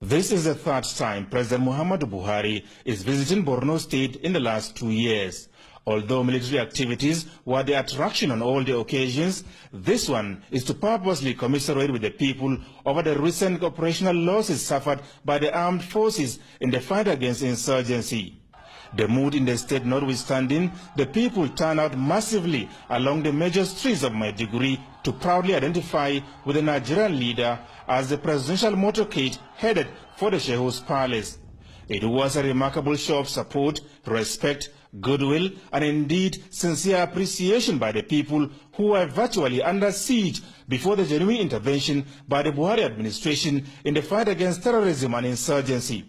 This is the third time President Muhammadu Buhari is visiting Borno State in the last 2 years. Although military activities were the attraction on all the occasions, this one is to purposely commiserate with the people over the recent operational losses suffered by the armed forces in the fight against insurgency. The mood in the state notwithstanding, the people turn out massively along the major streets of Maiduguri to proudly identify with the Nigerian leader as the presidential motorcade headed for the Shehu's palace. It was a remarkable show of support, respect, goodwill, and indeed sincere appreciation by the people who were virtually under siege before the genuine intervention by the Buhari administration in the fight against terrorism and insurgency.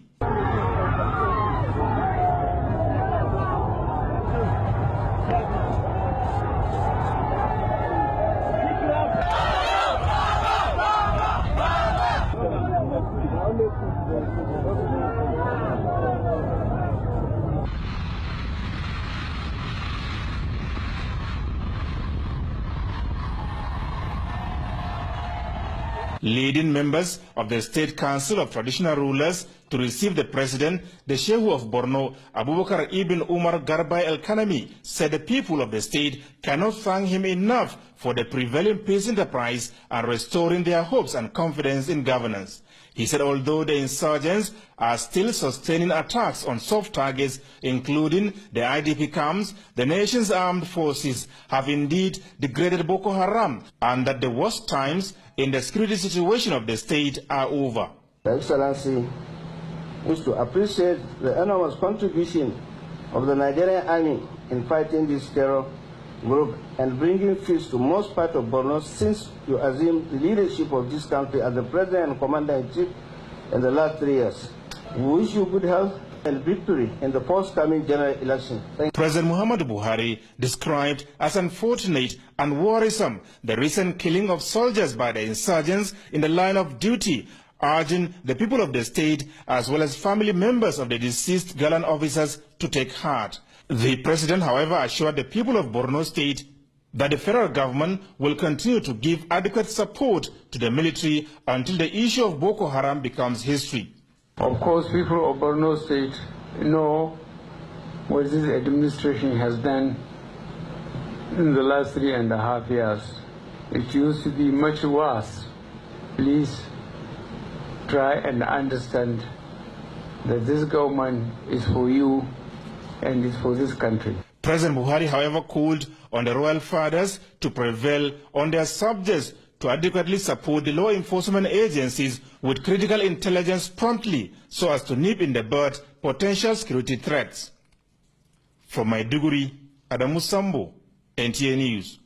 Leading members of the State Council of Traditional Rulers to receive the President, the SHEHU of Borno, Abubakar Ibn Umar Garba El-Kanami, said the people of the state cannot thank him enough for the prevailing peace enterprise and restoring their hopes and confidence in governance. He said although the insurgents are still sustaining attacks on soft targets, including the IDP camps, the nation's armed forces have indeed degraded Boko Haram, and that the worst times in the security situation of the state are over. Your Excellency is to appreciate the enormous contribution of the Nigerian army in fighting this terror group and bringing peace to most parts of Borno since you assumed the leadership of this country as the President and Commander-in-Chief in the last 3 years. We wish you good health and victory in the forthcoming general election. President Muhammadu Buhari described as unfortunate and worrisome the recent killing of soldiers by the insurgents in the line of duty, urging the people of the state as well as family members of the deceased gallant officers to take heart. The president, however, assured the people of Borno State that the federal government will continue to give adequate support to the military until the issue of Boko Haram becomes history. Of course, people of Borno State know what this administration has done in the last 3.5 years. It used to be much worse. Please try and understand that this government is for you and is for this country. President Buhari, however, called on the royal fathers to prevail on their subjects to adequately support the law enforcement agencies with critical intelligence promptly so as to nip in the bud potential security threats. From Maiduguri, Adamu Sambo, NTA News.